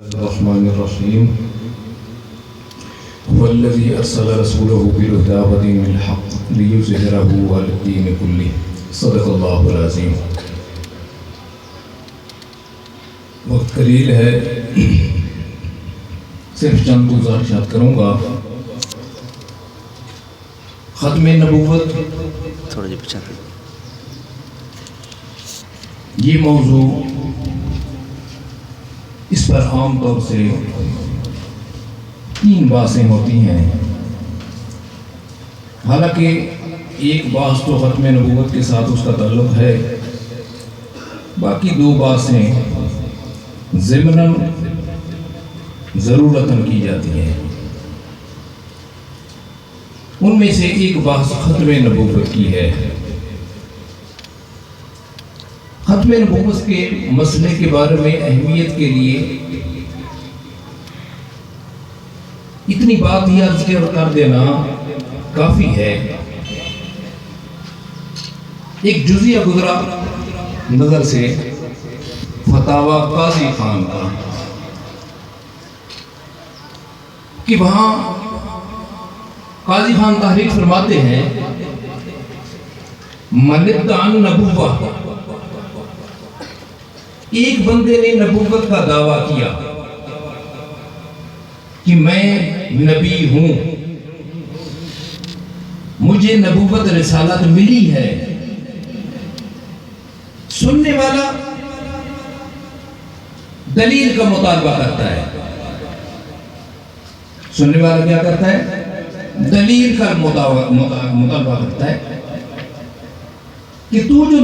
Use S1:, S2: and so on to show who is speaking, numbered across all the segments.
S1: الرحمن الرحيم هو الذي أرسل رسوله بالهدى ودين الحق ليظهره على الدين كله صدق الله العظيم. وقت قلیل ہے، صرف چند گزارشات کروں گا. ختم نبوت
S2: تھوڑا جی پیچھے
S1: یہ موضوع اس پر عام طور سے تین باتیں ہوتی ہیں. حالانکہ ایک بات تو ختم نبوت کے ساتھ اس کا تعلق ہے، باقی دو باتیں ضمناً ضرورتاً کی جاتی ہیں. ان میں سے ایک بات ختم نبوت کی ہے. ختم نبوت کے مسئلے کے بارے میں اہمیت کے لیے اتنی بات ہی عرض کر دینا کافی ہے. ایک جزیہ گزرا نظر سے فتاوی قاضی خان کا کہ وہاں قاضی خان تحریک فرماتے ہیں من ادعى النبوہ، ایک بندے نے نبوت کا دعویٰ کیا کہ میں نبی ہوں، مجھے نبوت رسالت ملی ہے. سننے والا دلیل کا مطالبہ کرتا ہے. سننے والا کیا کرتا ہے؟ دلیل کا مطالبہ کرتا ہے کہ تو جو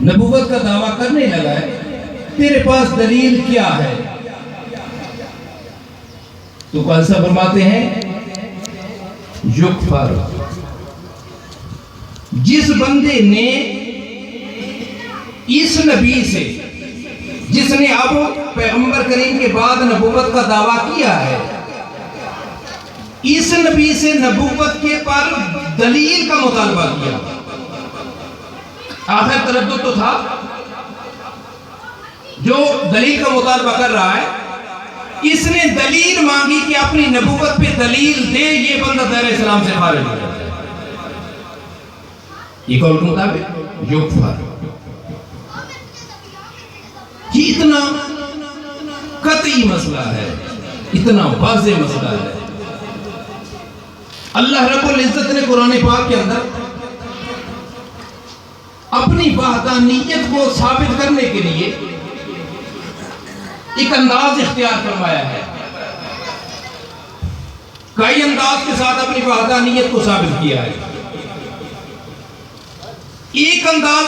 S1: نبوت کا دعویٰ کرنے لگا ہے، تیرے پاس دلیل کیا ہے؟ تو قاضی صاحب فرماتے ہیں یکفر، جس بندے نے اس نبی سے، جس نے اب پیغمبر کریم کے بعد نبوت کا دعویٰ کیا ہے، اس نبی سے نبوت کے پر دلیل کا مطالبہ کیا. آخر تردد تو تھا، جو دلیل کا مطالبہ کر رہا ہے اس نے دلیل مانگی کہ اپنی نبوت پہ دلیل دے، یہ بندہ دائرہ اسلام سے خارج ہو جاتا ہے. یہ قول کے مطابق یکفر. یہ اتنا قطعی مسئلہ ہے، اتنا واضح مسئلہ ہے. اللہ رب العزت نے قرآن پاک کے اندر اپنی وحدانیت کو ثابت کرنے کے لیے ایک انداز اختیار فرمایا ہے. کئی انداز کے ساتھ اپنی وحدانیت کو ثابت کیا ہے. ایک انداز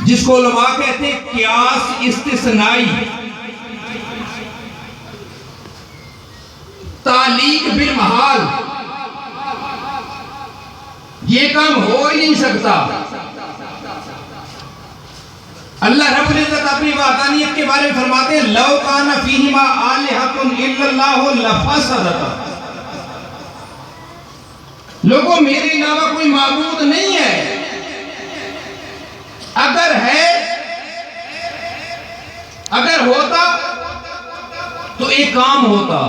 S1: جس کو علماء کہتے ہیں قیاس استثنائی، تعلیق بالمحال، یہ کام ہو ہی نہیں سکتا. اللہ رب العزت اپنی وحدانیت کے بارے میں فرماتے ہیں لو کان فیہما آلہۃ الا اللہ لفسدتا، لوگوں میرے علاوہ کوئی معبود نہیں ہے، اگر ہوتا تو ایک کام ہوتا،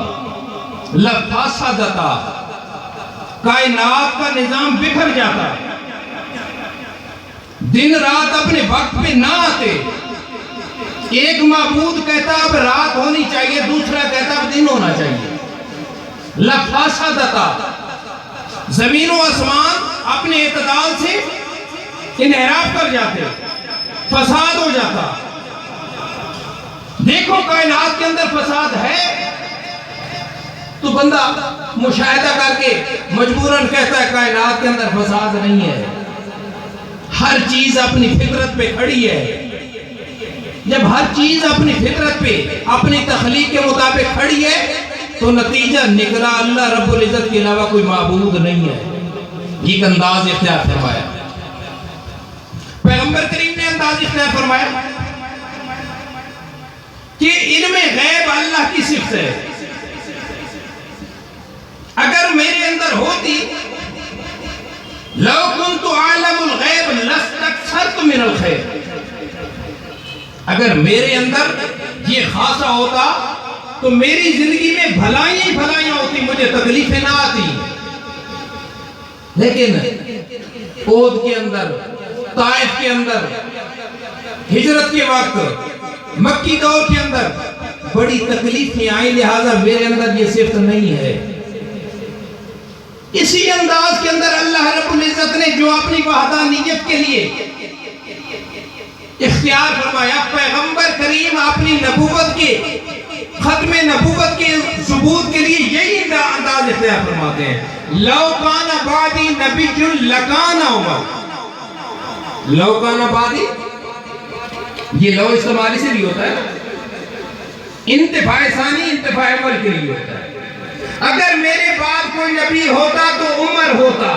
S1: لفسدتا، کائنات کا نظام بکھر جاتا، دن رات اپنے وقت پہ نہ آتے. ایک معبود کہتا اب رات ہونی چاہیے، دوسرا کہتا اب دن ہونا چاہیے. لفسدتا، زمین و آسمان اپنے اعتدال سے انحراف کر جاتے، فساد ہو جاتا. دیکھو کائنات کے اندر فساد ہے تو بندہ مشاہدہ کر کے مجبوراً کہتا ہے کائنات کے اندر فساد نہیں ہے، ہر چیز اپنی فطرت پہ کھڑی ہے. جب ہر چیز اپنی فطرت پہ اپنی تخلیق کے مطابق کھڑی ہے تو نتیجہ نکلا اللہ رب العزت کے علاوہ کوئی معبود نہیں ہے. یہ انداز اختیار فرمایا. پیغمبر کریم نے انداز اختیار فرمایا کہ علم غیب اللہ کی صفت ہے. اگر میرے اندر ہوتی لو كنت اعلم الغیب لاستكثرت من الخیر، اگر میرے اندر یہ خاصہ ہوتا تو میری زندگی میں بھلائیاں ہی بھلائیاں ہوتی، مجھے تکلیفیں نہ آتی. لیکن احد کے اندر، طائف کے اندر، ہجرت کے وقت، مکی دور کے اندر بڑی تکلیفیں آئیں، لہذا میرے اندر یہ صفت نہیں ہے. اسی انداز کے اندر اللہ رب العزت نے جو اپنی وحدانیت کے لیے اختیار فرمایا، پیغمبر کریم اپنی نبوت کے ختم نبوت کے ثبوت کے لیے یہی انداز اختیار فرماتے ہیں. لو کان بعدی نبی لکان عمر. لو کان بعدی، یہ لو استعمالی سے بھی ہوتا ہے، انتفاع ثانی انتفاع اول کے لیے ہوتا ہے. اگر میرے بعد کوئی نبی ہوتا تو عمر ہوتا.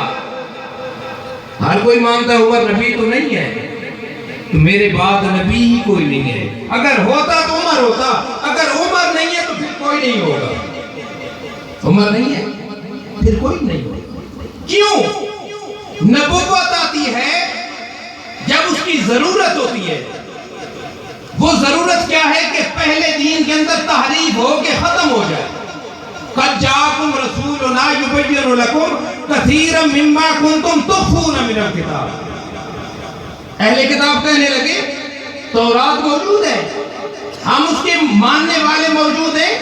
S1: ہر کوئی مانتا ہے عمر نبی تو نہیں ہے، تو میرے بعد نبی ہی کوئی نہیں ہے. اگر ہوتا تو عمر ہوتا، اگر عمر نہیں ہے تو پھر کوئی نہیں ہوگا. عمر نہیں ہے پھر کوئی نہیں ہوگا. کیوں؟ نبوت آتی ہے جب اس کی ضرورت ہوتی ہے. وہ ضرورت کیا ہے کہ پہلے دین کے اندر تحریف ہو کے ختم ہو جائے. قد جاءکم رسولنا یبین لکم کثیرا مما کنتم تخفون من الکتاب. اہل کتاب کہنے لگے تورات موجود ہے، ہم اس کے ماننے والے موجود ہیں،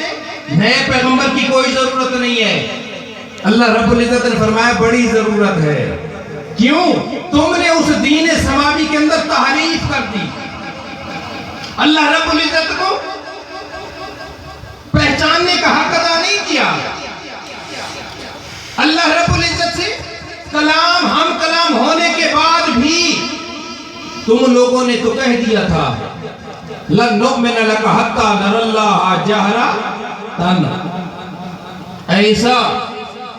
S1: نئے پیغمبر کی کوئی ضرورت نہیں ہے. اللہ رب العزت نے فرمایا بڑی ضرورت ہے. کیوں؟ تم نے اس دین سماوی کے اندر تحریف کر دی. اللہ رب العزت کو پہچاننے کا حق ادا نہیں کیا. اللہ رب العزت سے کلام ہم کلام ہونے کے بعد بھی تم لوگوں نے تو کہہ دیا تھا لن نؤمن لک حتی نری اللہ جہرۃ. ایسا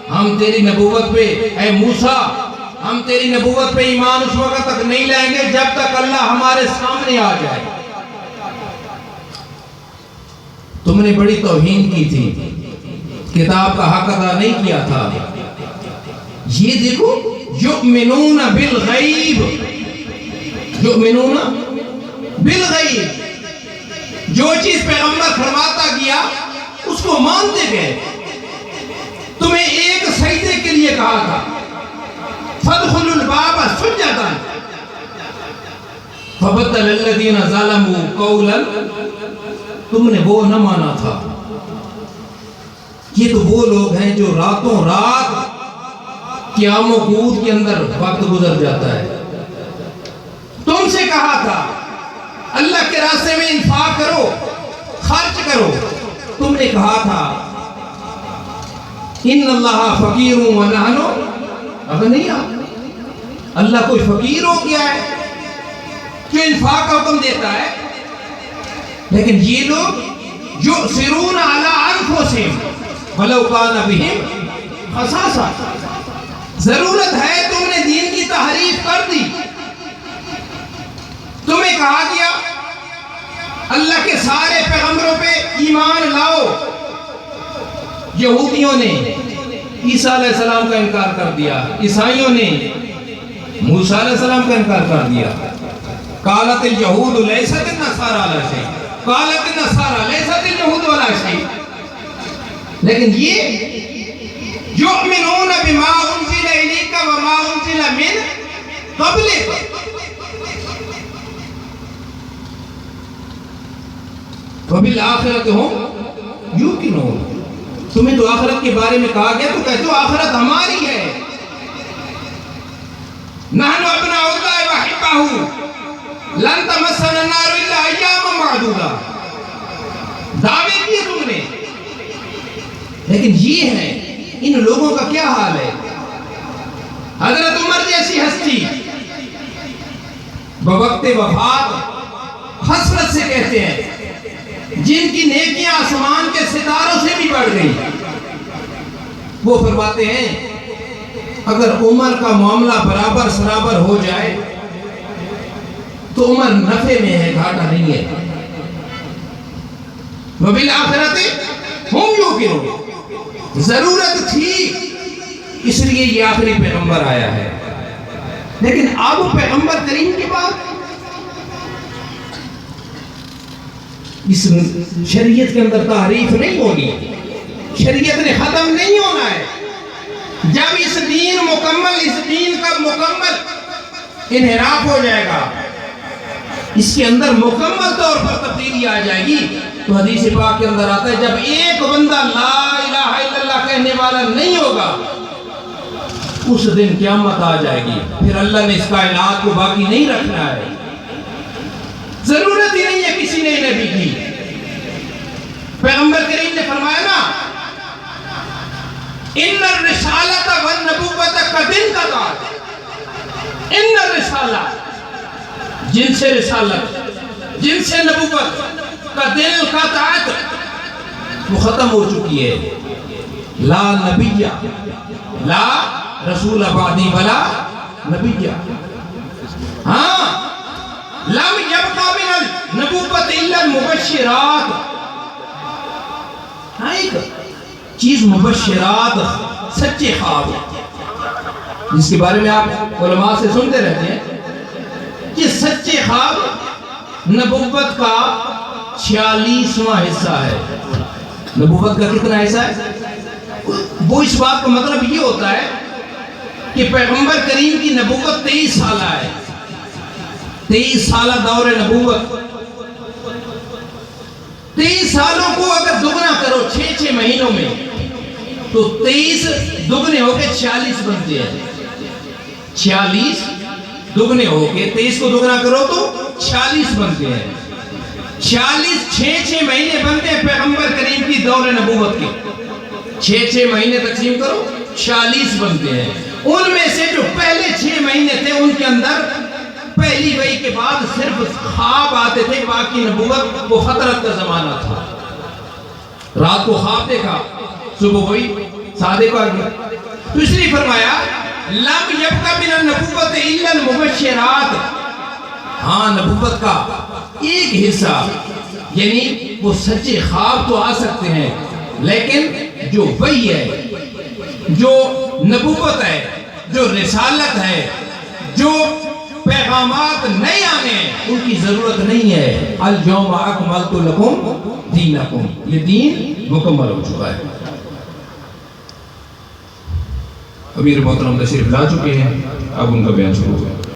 S1: ہم تیری نبوت پہ، اے موسیٰ ہم تیری نبوت پہ ایمان اس وقت تک نہیں لائیں گے جب تک اللہ ہمارے سامنے آ جائے. تم نے بڑی توہین کی تھی، کتاب کا حق ادا نہیں کیا تھا. یہ دیکھو یؤمنون بالغیب، یؤمنون بالغیب، جو چیز پیغمبر فرماتا گیا اس کو مانتے گئے. تمہیں ایک سجدے کے لیے کہا تھا فادخلوا الباب سجدا فبدل الذین ظلموا قولا، تم نے وہ نہ مانا تھا. یہ تو وہ لوگ ہیں جو راتوں رات قیام و قعود کے اندر وقت گزر جاتا ہے. تم سے کہا تھا اللہ کے راستے میں انفاق کرو، خرچ کرو. تم نے کہا تھا ان اللہ فقیر ونحن اغنیاء، اللہ کوئی فقیر ہو گیا ہے جو انفاق کا حکم دیتا ہے. لیکن یہ لوگ یؤثرون علی انفسہم ولو کان بہم خصاصہ. ضرورت ہے، تم نے دین کی تحریف کر دی. تمہیں کہا گیا اللہ کے سارے پیغمبروں پہ ایمان لاؤ. یہودیوں نے عیسیٰ علیہ السلام کا انکار کر دیا، عیسائیوں نے موسیٰ علیہ السلام کا انکار کر دیا. قالت اليہود لیست النصارى علی شیء، قالت النصارى لیست اليہود علی شیء. لیکن یہ یؤمنون بما انزل الیک وما انزل من قبلک وبالآخرۃ ہم یوقنون. تمہیں تو آخرت کے بارے میں کہا گیا تو کہتے ہو آخرت ہماری ہے. نحن ابناء اللہ وحبہ لن تمسنا النار الا ایاما معدودہ. دعوے کیے تم نے، لیکن یہ ہے ان لوگوں کا کیا حال ہے. حضرت عمر جیسی ہستی بوقت وفات حسرت سے کہتے ہیں جن کی نیکیاں آسمان کے ستاروں سے بھی بڑھ گئی. وہ فرماتے ہیں اگر عمر کا معاملہ برابر سرابر ہو جائے تو عمر نفع میں ہے، گھاٹا نہیں ہے. وبالآخرۃ ہم یوقنون. ضرورت تھی اس لیے یہ آخری پیغمبر آیا ہے. لیکن اب پیغمبر کریم کے بعد اس شریعت کے اندر تعریف نہیں ہونی، شریعت نے ختم نہیں ہونا ہے۔ جب اس دین کا مکمل انحراف ہو جائے گا، اس کے اندر مکمل طور پر تبدیلی آ جائے گی، تو حدیث پاک کے اندر آتا ہے جب ایک بندہ لا الہ الا اللہ کہنے والا نہیں ہوگا، اس دن قیامت آ جائے گی، پھر اللہ نے اس کائنات کو باقی نہیں رکھنا ہے، ضرورت ہی نہیں ہے کسی نئے نبی کی۔ پیغمبر کریم نے فرمایا نا، ان الرسالۃ والنبوۃ قد انقضت، ان الرسالہ جن سے رسالت، جن سے نبوت کا دل قطعت وہ ختم ہو چکی ہے۔ لا نبی لا رسول بعدی ولا نبی، ہاں لم یبقى من النبوت الا المبشرات، ہاں ایک چیز مبشرات، سچے خواب، جس کے بارے میں آپ علماء سے سنتے رہتے ہیں کہ سچے خواب نبوت کا 46واں حصہ ہے۔ نبوت کا کتنا حصہ ہے؟ وہ اس بات کا مطلب یہ ہوتا ہے کہ پیغمبر کریم کی نبوت 23 سالہ ہے، 23 سالہ دور نبوت، 23 سالوں کو اگر دگنا کرو 6 مہینوں میں تو 23 دگنے ہو کے 46 بنتے ہیں، 46 دگنے ہو کے 23 کو دگنا کرو تو 46 بنتے ہیں، 46 6 مہینے بنتے ہیں پیغمبر کریم کی دور نبوت کے، 6 مہینے تقسیم کرو 46 بنتے ہیں۔ ان میں سے جو پہلے 6 مہینے تھے ان کے اندر پہلی وحی کے بعد صرف خواب آتے تھے، باقی نبوت وہ فطرت کا زمانہ تھا، رات کو خواب دیکھا صبح ہوئی صادق آ گیا، تو اس لیے فرمایا لم یبقى من النبوت الا المبشرات، ہاں نبوت کا ایک حصہ یعنی وہ سچے خواب تو آ سکتے ہیں، لیکن جو وحی ہے، جو نبوت ہے، جو رسالت ہے، جو پیغامات نئے آنے ہیں ان کی ضرورت نہیں ہے۔ اليوم اکملت لکم دینکم، یہ دین مکمل ہو چکا ہے۔ امیر محترم تشریف لا چکے ہیں، اب ان کا بیان شروع ہے۔